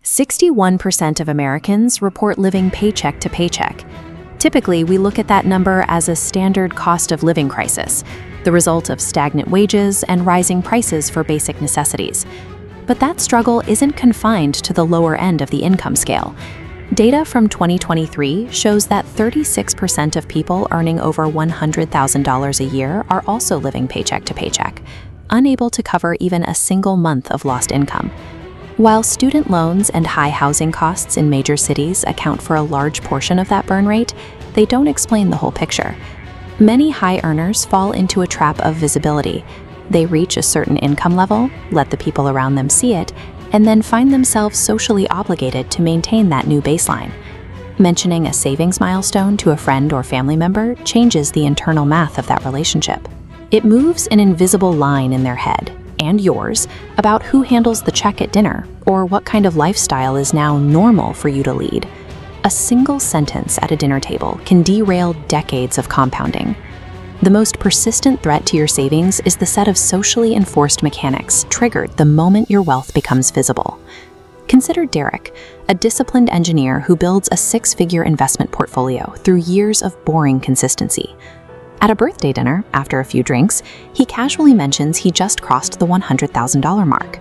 61% of Americans report living paycheck to paycheck. Typically, we look at that number as a standard cost of living crisis, the result of stagnant wages and rising prices for basic necessities. But that struggle isn't confined to the lower end of the income scale. Data from 2023 shows that 36% of people earning over $100,000 a year are also living paycheck to paycheck, unable to cover even a single month of lost income. While student loans and high housing costs in major cities account for a large portion of that burn rate, they don't explain the whole picture. Many high earners fall into a trap of visibility. They reach a certain income level, let the people around them see it, and then find themselves socially obligated to maintain that new baseline. Mentioning a savings milestone to a friend or family member changes the internal math of that relationship. It moves an invisible line in their head, and yours, about who handles the check at dinner or what kind of lifestyle is now normal for you to lead. A single sentence at a dinner table can derail decades of compounding. The most persistent threat to your savings is the set of socially enforced mechanics triggered the moment your wealth becomes visible. Consider Derek, a disciplined engineer who builds a six-figure investment portfolio through years of boring consistency. At a birthday dinner, after a few drinks, he casually mentions he just crossed the $100,000 mark.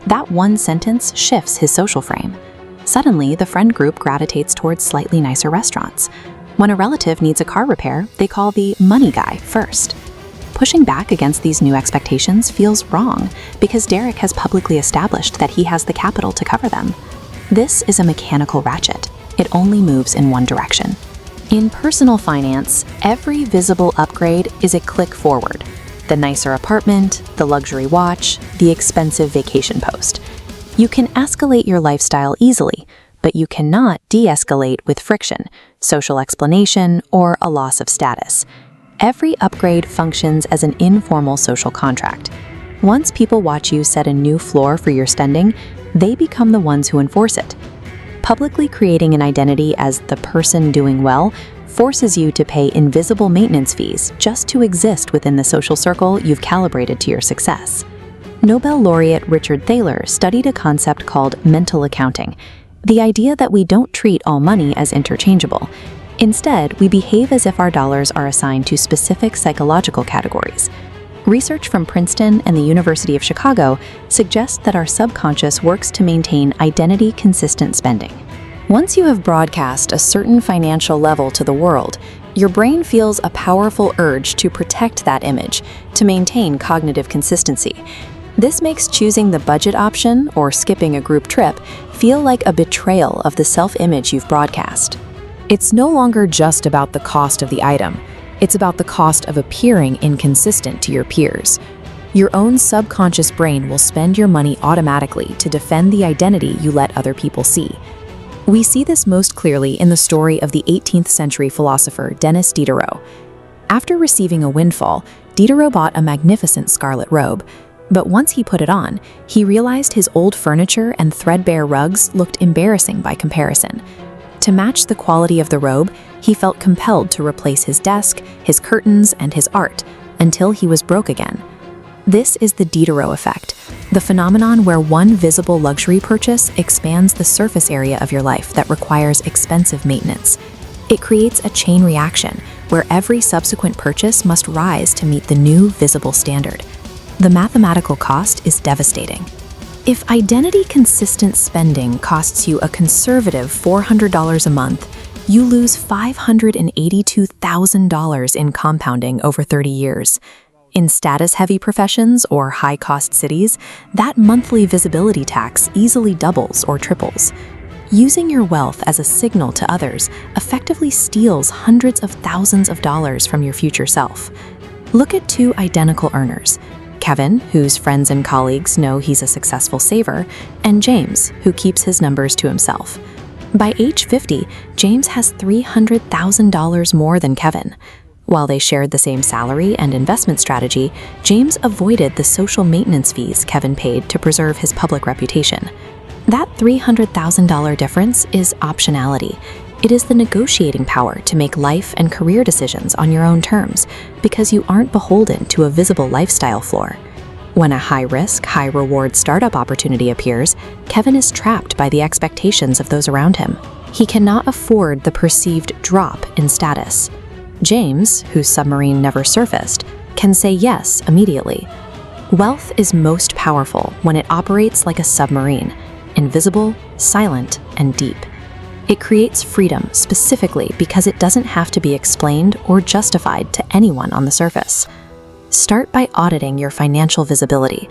That one sentence shifts his social frame. Suddenly, the friend group gravitates towards slightly nicer restaurants. When a relative needs a car repair, they call the money guy first. Pushing back against these new expectations feels wrong because Derek has publicly established that he has the capital to cover them. This is a mechanical ratchet. It only moves in one direction. In personal finance, every visible upgrade is a click forward. The nicer apartment, the luxury watch, the expensive vacation post. You can escalate your lifestyle easily, but you cannot de-escalate with friction, social explanation, or a loss of status. Every upgrade functions as an informal social contract. Once people watch you set a new floor for your spending, they become the ones who enforce it. Publicly creating an identity as the person doing well forces you to pay invisible maintenance fees just to exist within the social circle you've calibrated to your success. Nobel laureate Richard Thaler studied a concept called mental accounting, the idea that we don't treat all money as interchangeable. Instead, we behave as if our dollars are assigned to specific psychological categories. Research from Princeton and the University of Chicago suggests that our subconscious works to maintain identity-consistent spending. Once you have broadcast a certain financial level to the world, your brain feels a powerful urge to protect that image, to maintain cognitive consistency. This makes choosing the budget option or skipping a group trip feel like a betrayal of the self-image you've broadcast. It's no longer just about the cost of the item. It's about the cost of appearing inconsistent to your peers. Your own subconscious brain will spend your money automatically to defend the identity you let other people see. We see this most clearly in the story of the 18th century philosopher Denis Diderot. After receiving a windfall, Diderot bought a magnificent scarlet robe. But once he put it on, he realized his old furniture and threadbare rugs looked embarrassing by comparison. To match the quality of the robe, he felt compelled to replace his desk, his curtains, and his art, until he was broke again. This is the Diderot effect, the phenomenon where one visible luxury purchase expands the surface area of your life that requires expensive maintenance. It creates a chain reaction where every subsequent purchase must rise to meet the new visible standard. The mathematical cost is devastating. If identity-consistent spending costs you a conservative $400 a month, you lose $582,000 in compounding over 30 years. In status-heavy professions or high-cost cities, that monthly visibility tax easily doubles or triples. Using your wealth as a signal to others effectively steals hundreds of thousands of dollars from your future self. Look at two identical earners. Kevin, whose friends and colleagues know he's a successful saver, and James, who keeps his numbers to himself. By age 50, James has $300,000 more than Kevin. While they shared the same salary and investment strategy, James avoided the social maintenance fees Kevin paid to preserve his public reputation. That $300,000 difference is optionality. It is the negotiating power to make life and career decisions on your own terms because you aren't beholden to a visible lifestyle floor. When a high-risk, high-reward startup opportunity appears, Kevin is trapped by the expectations of those around him. He cannot afford the perceived drop in status. James, whose submarine never surfaced, can say yes immediately. Wealth is most powerful when it operates like a submarine, invisible, silent, and deep. It creates freedom specifically because it doesn't have to be explained or justified to anyone on the surface. Start by auditing your financial visibility.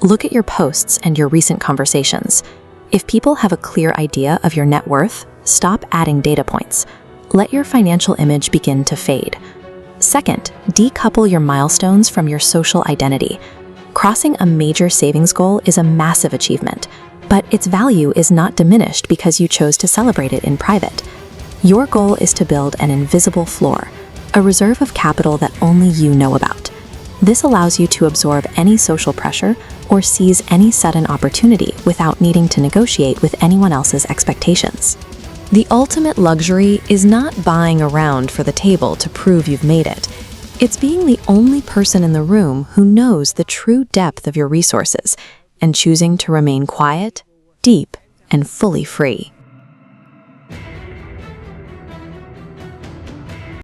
Look at your posts and your recent conversations. If people have a clear idea of your net worth, stop adding data points. Let your financial image begin to fade. Second, decouple your milestones from your social identity. Crossing a major savings goal is a massive achievement, but its value is not diminished because you chose to celebrate it in private. Your goal is to build an invisible floor, a reserve of capital that only you know about. This allows you to absorb any social pressure or seize any sudden opportunity without needing to negotiate with anyone else's expectations. The ultimate luxury is not buying around for the table to prove you've made it. It's being the only person in the room who knows the true depth of your resources and choosing to remain quiet, deep, and fully free.